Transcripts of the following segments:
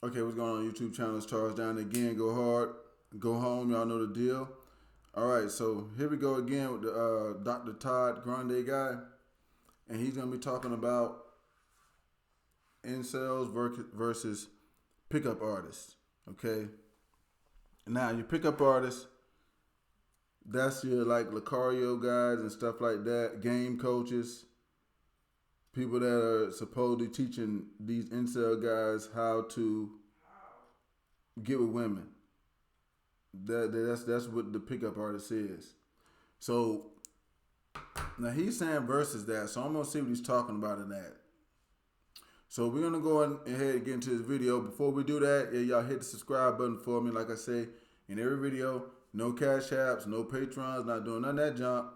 Okay, what's going on YouTube channel? It's Charles down again. Go hard, go home. Y'all know the deal. All right, so here we go again with the Dr. Todd Grande guy, and he's gonna be talking about incels versus pickup artists. Okay, now your pickup artists, that's your like Lucario guys and stuff like that, game coaches, people that are supposedly teaching these incel guys how to get with women. That's what the pickup artist is. So now he's saying versus that. So I'm gonna see what he's talking about in that. So we're gonna go ahead and get into this video. Before we do that, y'all hit the subscribe button for me. Like I say in every video, no cash apps, no patrons, not doing none of that junk.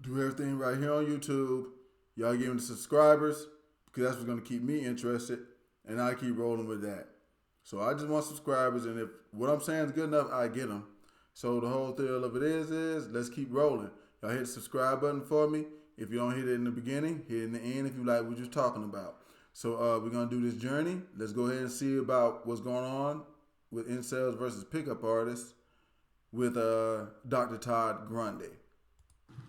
Do everything right here on YouTube. Y'all give me the subscribers because that's what's gonna keep me interested, and I keep rolling with that. So I just want subscribers, and if what I'm saying is good enough, I get them. So the whole thrill of it is let's keep rolling. Y'all hit the subscribe button for me. If you don't hit it in the beginning, hit it in the end if you like what you're talking about. So we're gonna do this journey. Let's go ahead and see about what's going on with incels versus pickup artists with Dr. Todd Grande.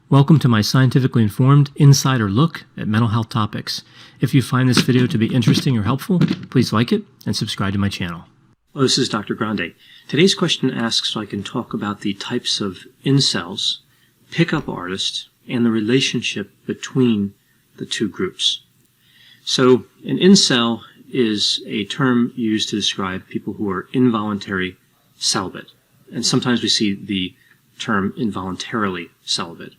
Welcome to my scientifically informed insider look at mental health topics. If you find this video to be interesting or helpful, please like it and subscribe to my channel. Hello, this is Dr. Grande. Today's question asks so I can talk about the types of incels, pickup artists, and the relationship between the two groups. So an incel is a term used to describe people who are involuntary celibate. And sometimes we see the term involuntarily celibate.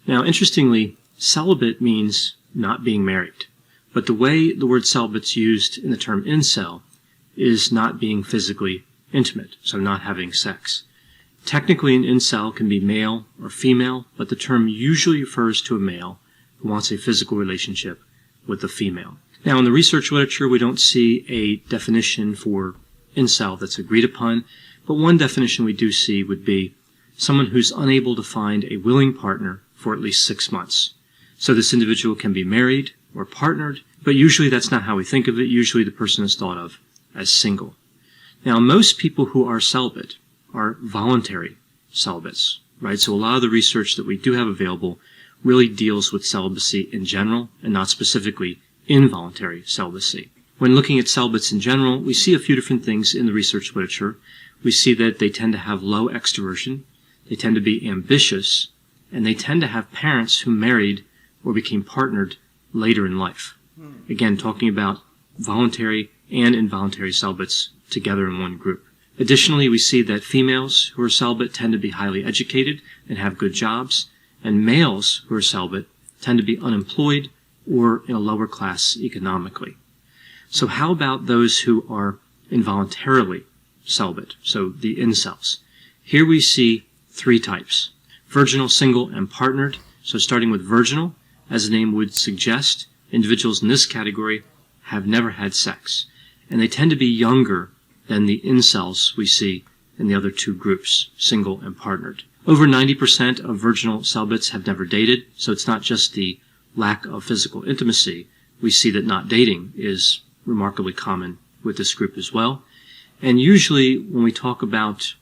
Now, interestingly, celibate means not being married. But the way the word celibate's used in the term incel is not being physically intimate, so not having sex. Technically, an incel can be male or female, but the term usually refers to a male who wants a physical relationship with a female. Now, in the research literature, we don't see a definition for incel that's agreed upon, but one definition we do see would be someone who's unable to find a willing partner for at least 6 months. So this individual can be married or partnered, but usually that's not how we think of it. Usually the person is thought of as single. Now, most people who are celibate are voluntary celibates, right? So a lot of the research that we do have available really deals with celibacy in general and not specifically involuntary celibacy. When looking at celibates in general, we see a few different things in the research literature. We see that they tend to have low extroversion, they tend to be ambitious, and they tend to have parents who married or became partnered later in life. Again, talking about voluntary and involuntary celibates together in one group. Additionally, we see that females who are celibate tend to be highly educated and have good jobs, and males who are celibate tend to be unemployed or in a lower class economically. So how about those who are involuntarily celibate, so the incels? Here we see three types: virginal, single, and partnered. So starting with virginal, as the name would suggest, individuals in this category have never had sex, and they tend to be younger than the incels we see in the other two groups, single and partnered. Over 90% of virginal celibates have never dated, so it's not just the lack of physical intimacy. We see that not dating is remarkably common with this group as well. And usually when we talk about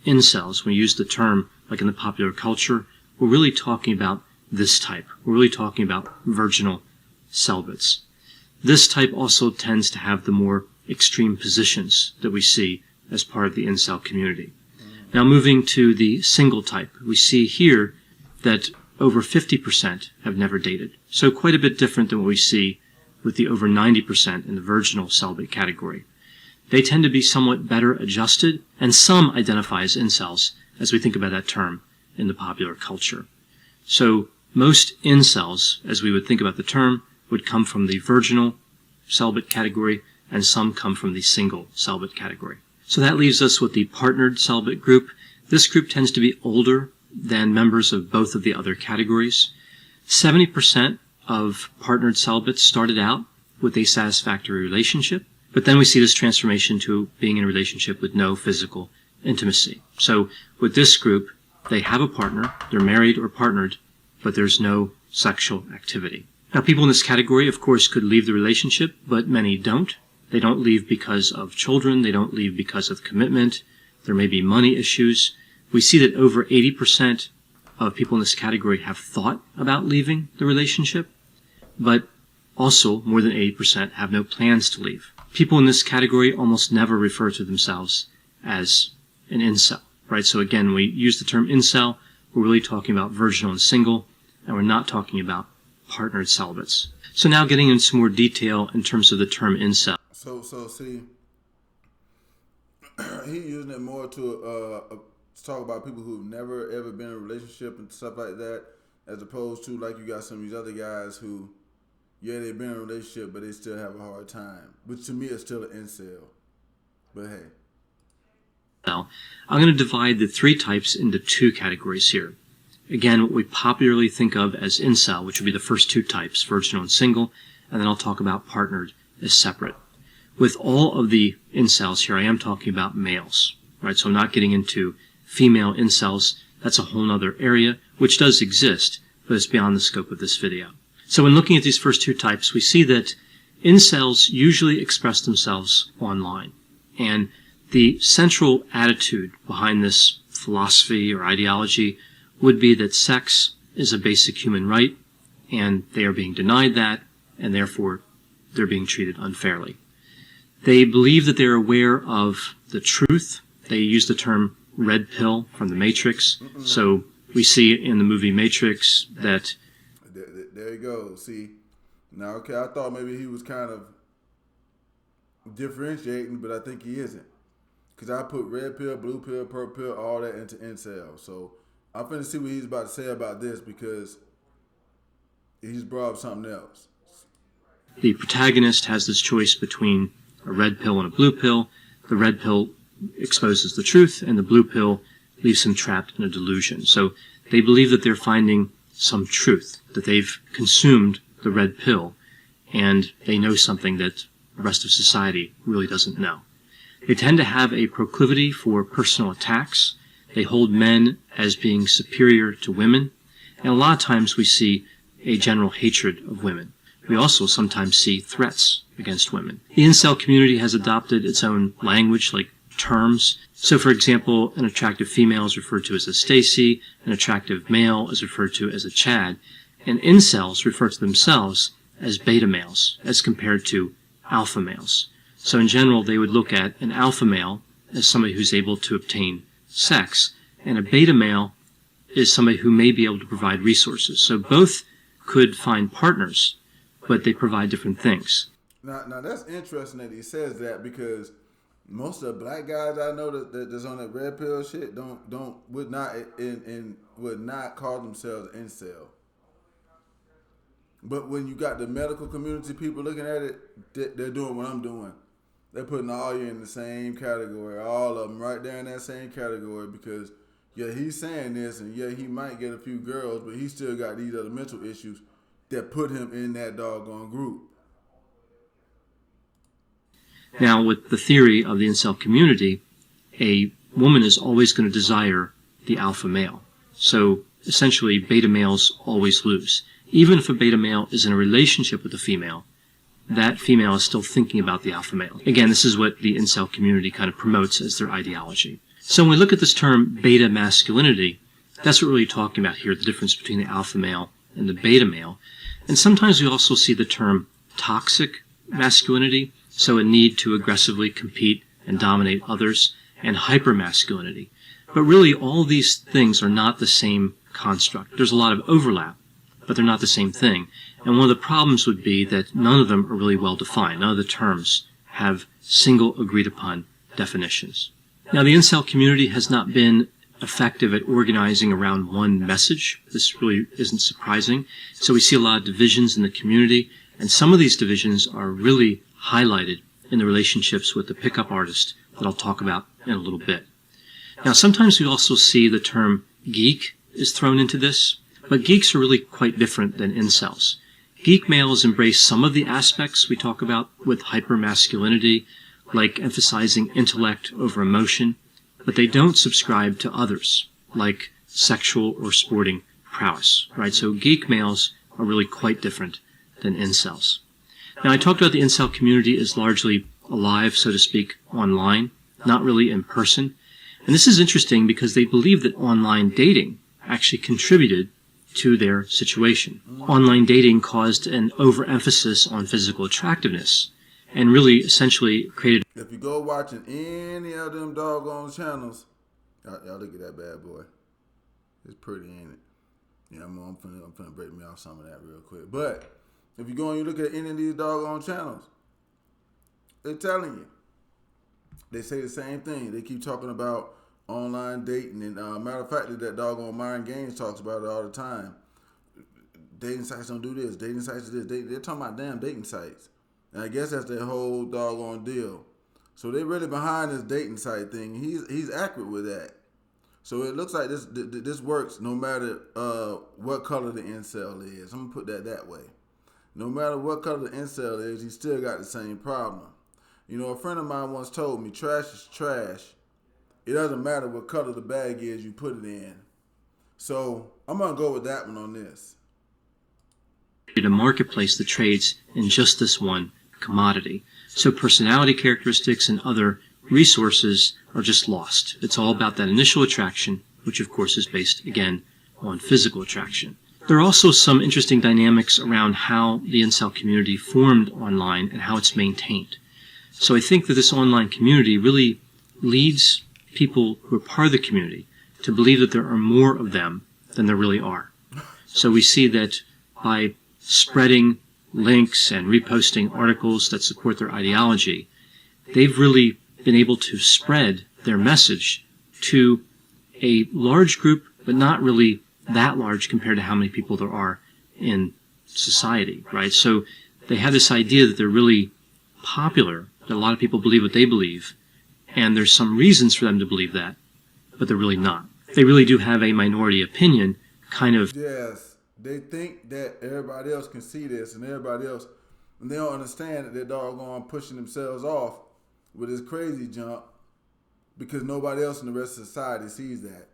incels, when we use the term like in the popular culture, we're really talking about this type. We're really talking about virginal celibates. This type also tends to have the more extreme positions that we see as part of the incel community. Now moving to the single type, we see here that over 50% have never dated. So quite a bit different than what we see with the over 90% in the virginal celibate category. They tend to be somewhat better adjusted, and some identify as incels as we think about that term in the popular culture. So most incels, as we would think about the term, would come from the virginal celibate category, and some come from the single celibate category. So that leaves us with the partnered celibate group. This group tends to be older than members of both of the other categories. 70% of partnered celibates started out with a satisfactory relationship, but then we see this transformation to being in a relationship with no physical intimacy. So with this group, they have a partner, they're married or partnered, but there's no sexual activity. Now, people in this category, of course, could leave the relationship, but many don't. They don't leave because of children. They don't leave because of commitment. There may be money issues. We see that over 80% of people in this category have thought about leaving the relationship, but also more than 80% have no plans to leave. People in this category almost never refer to themselves as an incel, right? So again, when we use the term incel, we're really talking about virginal and single, and we're not talking about partnered celibates. So now getting into some more detail in terms of the term incel. So see, he using it more to talk about people who've never ever been in a relationship and stuff like that, as opposed to like you got some of these other guys who, yeah, they've been in a relationship but they still have a hard time, which to me is still an incel. But hey. Now, I'm going to divide the three types into two categories here. Again, what we popularly think of as incel, which would be the first two types, virginal and single, and then I'll talk about partnered as separate. With all of the incels here, I am talking about males, right? So I'm not getting into female incels. That's a whole other area, which does exist, but it's beyond the scope of this video. So when looking at these first two types, we see that incels usually express themselves online. And the central attitude behind this philosophy or ideology would be that sex is a basic human right, and they are being denied that, and therefore they're being treated unfairly. They believe that they're aware of the truth. They use the term red pill from the Matrix. So we see in the movie Matrix that... There you go. See, now, okay, I thought maybe he was kind of differentiating, but I think he isn't. Because I put red pill, blue pill, purple pill, all that into incel. So I'm finna see what he's about to say about this, because he's brought up something else. The protagonist has this choice between a red pill and a blue pill. The red pill exposes the truth, and the blue pill leaves him trapped in a delusion. So they believe that they're finding some truth, that they've consumed the red pill, and they know something that the rest of society really doesn't know. They tend to have a proclivity for personal attacks. They hold men as being superior to women, and a lot of times we see a general hatred of women. We also sometimes see threats against women. The incel community has adopted its own language, like terms. So, for example, an attractive female is referred to as a Stacy, an attractive male is referred to as a Chad, and incels refer to themselves as beta males as compared to alpha males. So in general, they would look at an alpha male as somebody who's able to obtain sex, and a beta male is somebody who may be able to provide resources. So both could find partners, but they provide different things. Now that's interesting that he says that, because most of the black guys I know that's on that red pill shit would not call themselves incel. But when you got the medical community people looking at it, they're doing what I'm doing. They're putting all you in the same category, all of them right there in that same category, because yeah, he's saying this, and yeah, he might get a few girls, but he still got these other mental issues that put him in that doggone group. Now, with the theory of the incel community, a woman is always going to desire the alpha male. So essentially, beta males always lose. Even if a beta male is in a relationship with a female, that female is still thinking about the alpha male. Again, this is what the incel community kind of promotes as their ideology. So when we look at this term beta masculinity, that's what we're really talking about here, the difference between the alpha male and the beta male. And sometimes we also see the term toxic masculinity, so a need to aggressively compete and dominate others, and hypermasculinity. But really, all these things are not the same construct. There's a lot of overlap, but they're not the same thing. And one of the problems would be that none of them are really well defined. None of the terms have single agreed upon definitions. Now, the incel community has not been effective at organizing around one message. This really isn't surprising. So we see a lot of divisions in the community, and some of these divisions are really highlighted in the relationships with the pickup artist that I'll talk about in a little bit. Now, sometimes we also see the term geek is thrown into this, but geeks are really quite different than incels. Geek males embrace some of the aspects we talk about with hypermasculinity, like emphasizing intellect over emotion, but they don't subscribe to others, like sexual or sporting prowess, right? So geek males are really quite different than incels. Now, I talked about the incel community as largely alive, so to speak, online, not really in person. And this is interesting because they believe that online dating actually contributed to their situation. Online dating caused an overemphasis on physical attractiveness and really essentially created... If you go watching any of them doggone channels, y'all look at that bad boy. It's pretty, ain't it? Yeah, I'm finna break me off some of that real quick. But if you go and you look at any of these doggone channels, they're telling you. They say the same thing. They keep talking about online dating. And matter of fact, that doggone Mind Games talks about it all the time. Dating sites don't do this. Dating sites do this. They're talking about damn dating sites. And I guess that's their whole doggone deal. So they're really behind this dating site thing. He's accurate with that. So it looks like this works no matter what color the incel is. I'm gonna put that way. No matter what color the incel is, he still got the same problem. You know, a friend of mine once told me, trash is trash. It doesn't matter what color the bag is you put it in. So I'm gonna go with that one on this. A marketplace that trades in just this one commodity. So personality characteristics and other resources are just lost. It's all about that initial attraction, which of course is based, again, on physical attraction. There are also some interesting dynamics around how the incel community formed online and how it's maintained. So I think that this online community really leads people who are part of the community to believe that there are more of them than there really are. So we see that by spreading links and reposting articles that support their ideology, they've really been able to spread their message to a large group, but not really that large compared to how many people there are in society, right? So they have this idea that they're really popular, that a lot of people believe what they believe, and there's some reasons for them to believe that, but they're really not. They really do have a minority opinion, kind of. Yes. They think that everybody else can see this and everybody else, and they don't understand that they're doggone pushing themselves off with this crazy jump because nobody else in the rest of society sees that.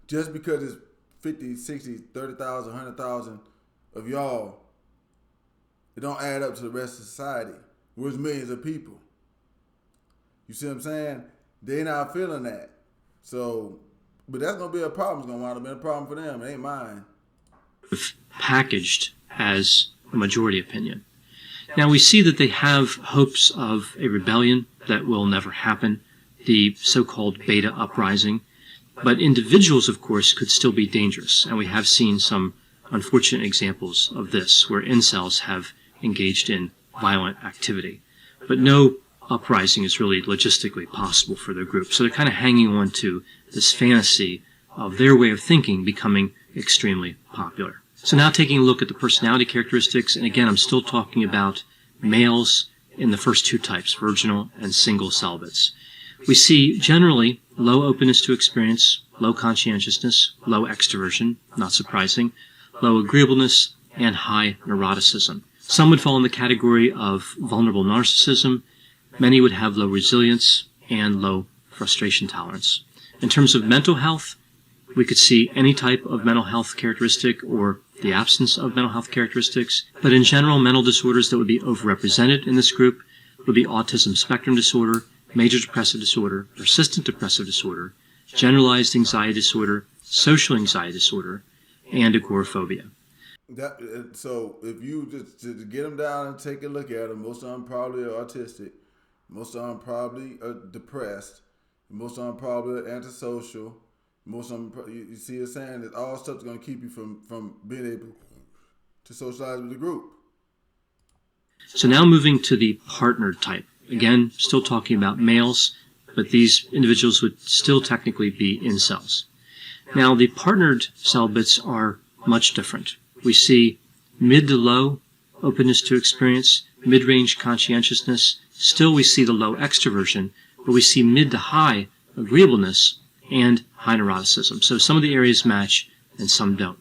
Just because it's 50, 60, 30,000, 100,000 of y'all, it don't add up to the rest of society. Where's millions of people? You see what I'm saying? They not feeling that. So, but that's going to be a problem. It's going to wind up being a problem for them. It ain't mine. Packaged as a majority opinion. Now we see that they have hopes of a rebellion that will never happen, the so-called beta uprising, but individuals, of course, could still be dangerous, and we have seen some unfortunate examples of this, where incels have engaged in violent activity. But no uprising is really logistically possible for their group, so they're kind of hanging on to this fantasy of their way of thinking becoming extremely popular. So now taking a look at the personality characteristics, and again, I'm still talking about males in the first two types, virginal and single celibates. We see generally low openness to experience, low conscientiousness, low extroversion, not surprising, low agreeableness, and high neuroticism. Some would fall in the category of vulnerable narcissism. Many would have low resilience and low frustration tolerance. In terms of mental health, we could see any type of mental health characteristic or the absence of mental health characteristics. But in general, mental disorders that would be overrepresented in this group would be autism spectrum disorder, major depressive disorder, persistent depressive disorder, generalized anxiety disorder, social anxiety disorder, and agoraphobia. So if you just to get them down and take a look at them, most of them probably are autistic, most of them probably are depressed, most of them probably are antisocial. Most of them, you see it saying that all stuff is going to keep you from being able to socialize with the group. So now moving to the partnered type. Again, still talking about males, but these individuals would still technically be incels. Now, the partnered celibates are much different. We see mid to low openness to experience, mid-range conscientiousness. Still, we see the low extroversion, but we see mid to high agreeableness and high neuroticism. So some of the areas match and some don't.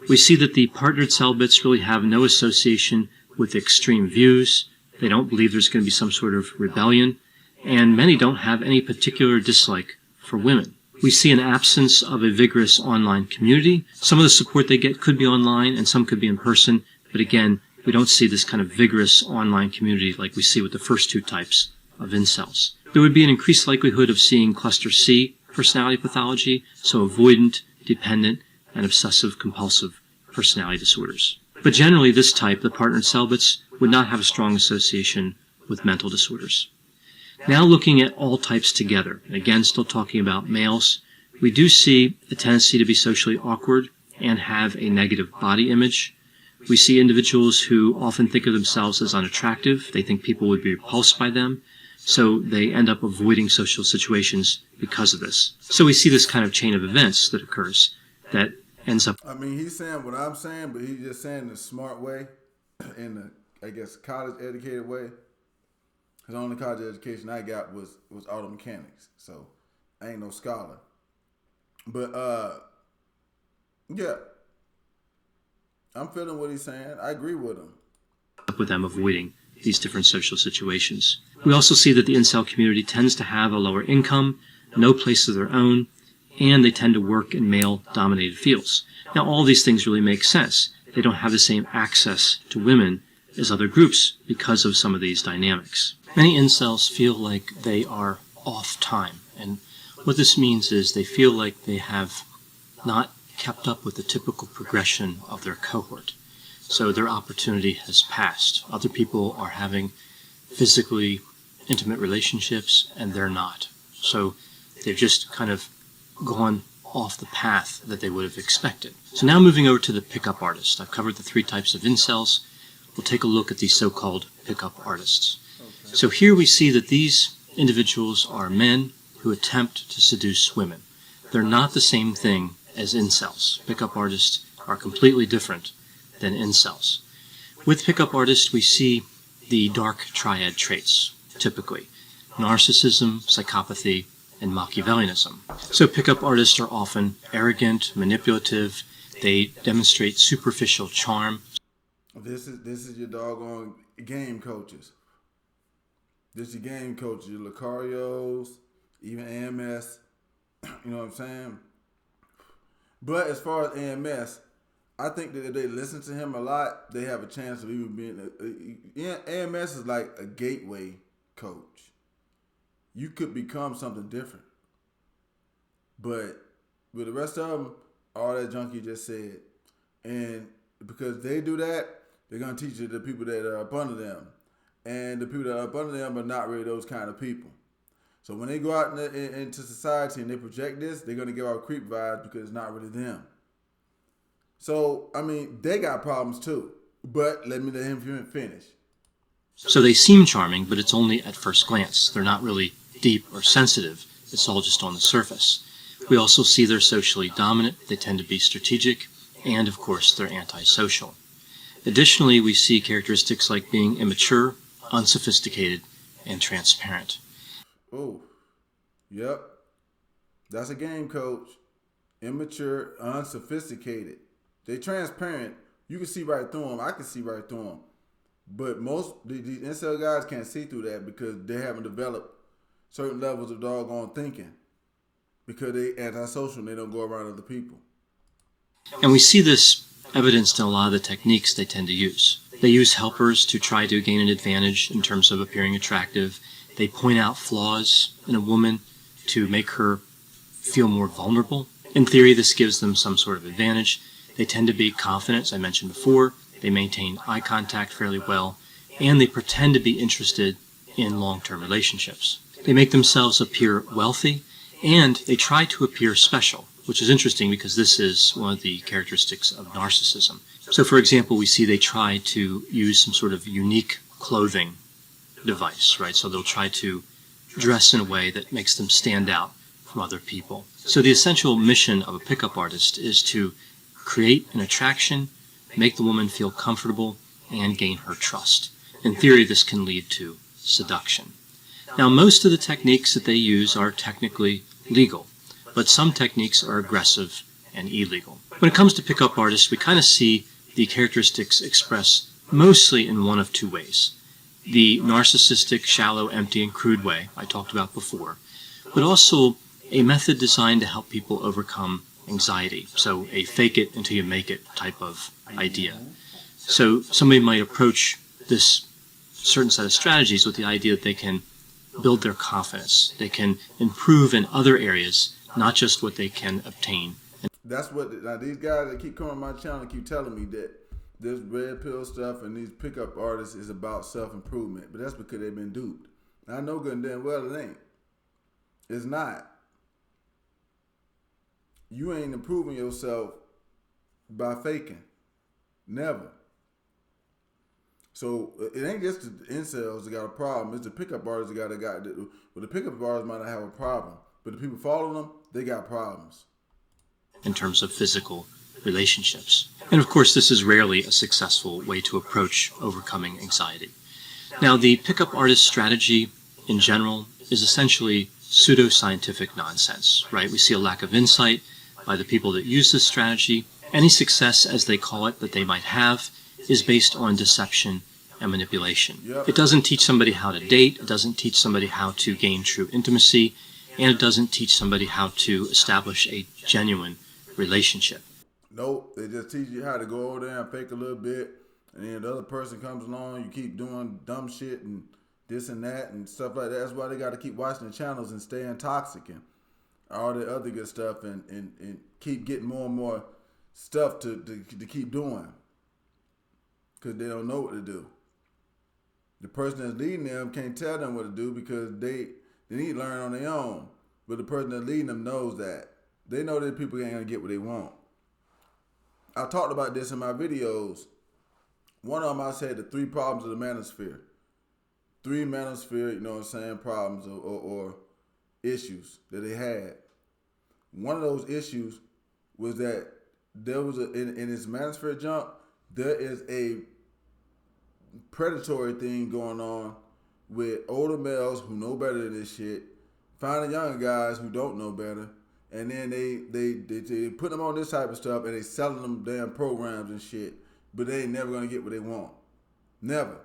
We see that the partnered celibates really have no association with extreme views. They don't believe there's going to be some sort of rebellion, and many don't have any particular dislike for women. We see an absence of a vigorous online community. Some of the support they get could be online and some could be in person, but again, we don't see this kind of vigorous online community like we see with the first two types of incels. There would be an increased likelihood of seeing cluster C personality pathology, so avoidant, dependent, and obsessive-compulsive personality disorders. But generally, this type, the partnered celibates, would not have a strong association with mental disorders. Now looking at all types together, and again still talking about males, we do see a tendency to be socially awkward and have a negative body image. We see individuals who often think of themselves as unattractive. They think people would be repulsed by them, so they end up avoiding social situations because of this. So we see this kind of chain of events that occurs that ends up... I mean, he's saying what I'm saying, but he's just saying the smart way, in the, I guess, college-educated way. Because the only college education I got was auto mechanics, so I ain't no scholar. But, yeah, I'm feeling what he's saying. I agree with him. With them avoiding these different social situations. We also see that the incel community tends to have a lower income, no place of their own, and they tend to work in male-dominated fields. Now, all these things really make sense. They don't have the same access to women as other groups because of some of these dynamics. Many incels feel like they are off time, and what this means is they feel like they have not kept up with the typical progression of their cohort. So their opportunity has passed. Other people are having physically intimate relationships, and they're not. So they've just kind of gone off the path that they would have expected. So now moving over to the pickup artist. I've covered the three types of incels. We'll take a look at these so-called pickup artists. Okay. So here we see that these individuals are men who attempt to seduce women. They're not the same thing as incels. Pickup artists are completely different than incels. With pickup artists, we see the dark triad traits, typically. Narcissism, psychopathy, and Machiavellianism. So pickup artists are often arrogant, manipulative. They demonstrate superficial charm. This is your doggone game coaches. This is your game coaches, your Lucarios, even AMS. You know what I'm saying? But as far as AMS, I think that if they listen to him a lot, they have a chance of even being... AMS is like a gateway coach. You could become something different. But with the rest of them, all that junk you just said. And because they do that, they're going to teach it to the people that are up under them. And the people that are up under them are not really those kind of people. So when they go out into society and they project this, they're going to give out creep vibes because it's not really them. So, I mean, they got problems too. But let him finish. So they seem charming, but it's only at first glance. They're not really deep or sensitive. It's all just on the surface. We also see they're socially dominant. They tend to be strategic. And, of course, they're antisocial. Additionally, we see characteristics like being immature, unsophisticated, and transparent. Oh, yep. That's a game coach. Immature, unsophisticated. They transparent. You can see right through them. I can see right through them. But most these incel guys can't see through that because they haven't developed certain levels of doggone thinking. Because they antisocial and they don't go around other people. And we see this evidenced in a lot of the techniques they tend to use. They use helpers to try to gain an advantage in terms of appearing attractive. They point out flaws in a woman to make her feel more vulnerable. In theory, this gives them some sort of advantage. They tend to be confident, as I mentioned before. They maintain eye contact fairly well, and they pretend to be interested in long-term relationships. They make themselves appear wealthy, and they try to appear special, which is interesting because this is one of the characteristics of narcissism. So, for example, we see they try to use some sort of unique clothing device, right? So they'll try to dress in a way that makes them stand out from other people. So the essential mission of a pickup artist is to create an attraction, make the woman feel comfortable, and gain her trust. In theory, this can lead to seduction. Now, most of the techniques that they use are technically legal, but some techniques are aggressive and illegal. When it comes to pickup artists, we kind of see the characteristics expressed mostly in one of two ways. The narcissistic, shallow, empty, and crude way I talked about before, but also a method designed to help people overcome anxiety. So a fake it until you make it type of idea. So somebody might approach this certain set of strategies with the idea that they can build their confidence. They can improve in other areas, not just what they can obtain. That's what now these guys that keep coming on my channel keep telling me that this red pill stuff and these pickup artists is about self-improvement, but that's because they've been duped. I know good and damn well it ain't. It's not. You ain't improving yourself by faking. Never. So it ain't just the incels that got a problem. It's the pickup artists that got. Well, the pickup artists might not have a problem, but the people following them, they got problems. In terms of physical relationships. And of course, this is rarely a successful way to approach overcoming anxiety. Now, the pickup artist strategy in general is essentially pseudoscientific nonsense, right? We see a lack of insight by the people that use this strategy. Any success, as they call it, that they might have is based on deception and manipulation. Yep. It doesn't teach somebody how to date, it doesn't teach somebody how to gain true intimacy, and it doesn't teach somebody how to establish a genuine relationship. Nope, they just teach you how to go over there and fake a little bit, and then the other person comes along, you keep doing dumb shit and this and that and stuff like that. That's why they got to keep watching the channels and staying toxic and all the other good stuff and keep getting more and more stuff to keep doing because they don't know what to do. The person that's leading them can't tell them what to do because they need to learn on their own. But the person that's leading them knows that. They know that people ain't going to get what they want. I talked about this in my videos. One of them I said the 3 problems of the manosphere. 3 manosphere, you know what I'm saying, problems or issues that they had. One of those issues was that there was in this manosphere jump, there is a predatory thing going on with older males who know better than this shit, finding younger guys who don't know better, and then they put them on this type of stuff and they selling them damn programs and shit, but they ain't never gonna get what they want. Never.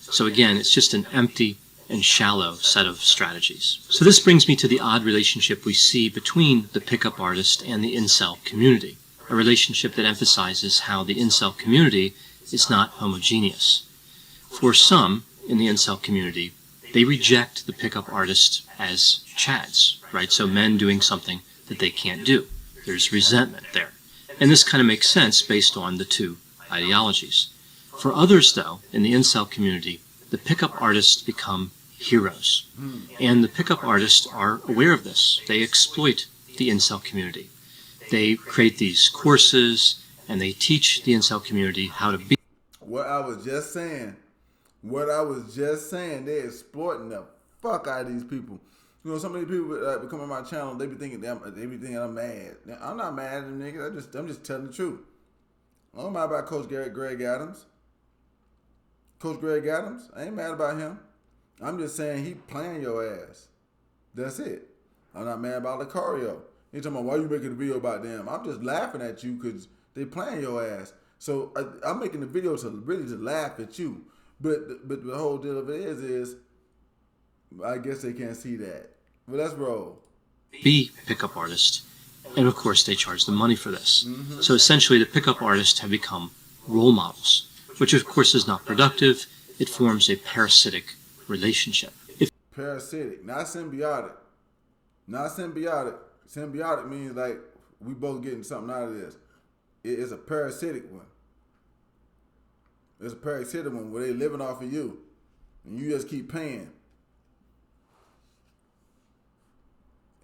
So again, it's just an empty and shallow set of strategies. So this brings me to the odd relationship we see between the pickup artist and the incel community, a relationship that emphasizes how the incel community is not homogeneous. For some in the incel community, they reject the pickup artist as chads, right? So men doing something that they can't do. There's resentment there. And this kind of makes sense based on the 2 ideologies. For others, though, in the incel community, the pickup artists become heroes. And the pickup artists are aware of this. They exploit the incel community. They create these courses and they teach the incel community how to be. What I was just saying, they're exploiting the fuck out of these people. You know, some of these people that come on my channel, they be thinking I'm mad. I'm not mad at them niggas. I'm just telling the truth. I don't mind about Coach Greg Adams. Coach Greg Adams, I ain't mad about him. I'm just saying he playing your ass. That's it. I'm not mad about Lucario. He talking about why you making a video about them. I'm just laughing at you because they playing your ass. So I'm making the video to really to laugh at you. But the whole deal of it is I guess they can't see that. But let's roll. Be pickup artist. And of course they charge them money for this. So essentially the pickup artists have become role models, which of course is not productive. It forms a parasitic relationship. Parasitic, not symbiotic. Not symbiotic. Symbiotic means like we both getting something out of this. It is a parasitic one. It's a parasitic one where they living off of you. And you just keep paying.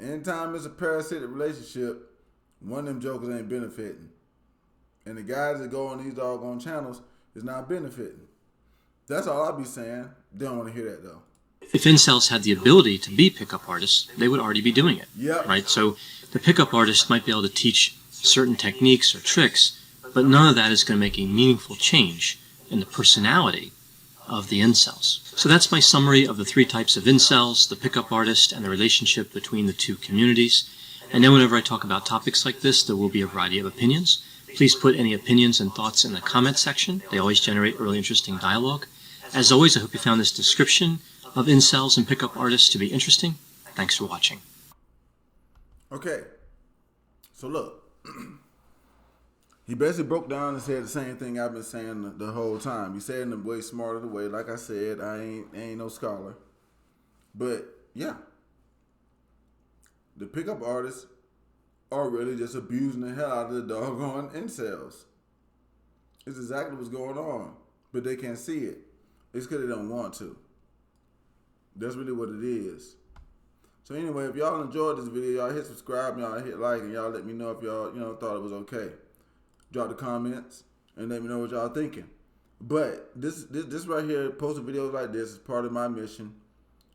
Anytime it's a parasitic relationship, one of them jokers ain't benefiting. And the guys that go on these doggone channels is not benefiting. That's all I be saying. They don't want to hear that though. If incels had the ability to be pickup artists, they would already be doing it. Yep. Right? So the pickup artist might be able to teach certain techniques or tricks, but none of that is going to make a meaningful change in the personality of the incels. So that's my summary of the 3 types of incels, the pickup artist, and the relationship between the 2 communities. And then whenever I talk about topics like this, there will be a variety of opinions. Please put any opinions and thoughts in the comment section. They always generate really interesting dialogue. As always, I hope you found this description of incels and pickup artists to be interesting. Thanks for watching. Okay. So look. He basically broke down and said the same thing I've been saying the whole time. He said it in a way smarter way. Like I said, I ain't no scholar. But yeah, the pickup artists are really just abusing the hell out of the doggone incels. It's exactly what's going on. But they can't see it. It's because they don't want to. That's really what it is. So anyway, if y'all enjoyed this video, y'all hit subscribe, y'all hit like, and y'all let me know if y'all, thought it was okay. Drop the comments and let me know what y'all thinking. But this right here, posting videos like this is part of my mission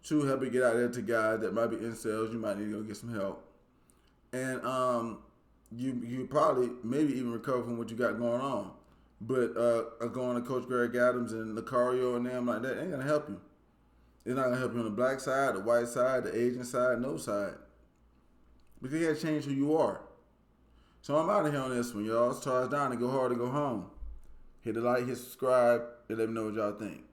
to help you get out there to guys that might be incels. You might need to go get some help. And you probably maybe even recover from what you got going on. But going to Coach Greg Adams and Lucario and them like that ain't gonna help you. It's not gonna help you on the black side, the white side, the Asian side, no side. Because you gotta change who you are. So I'm out of here on this one, y'all. It's Charles Down to go hard to go home. Hit the like, hit subscribe, and let me know what y'all think.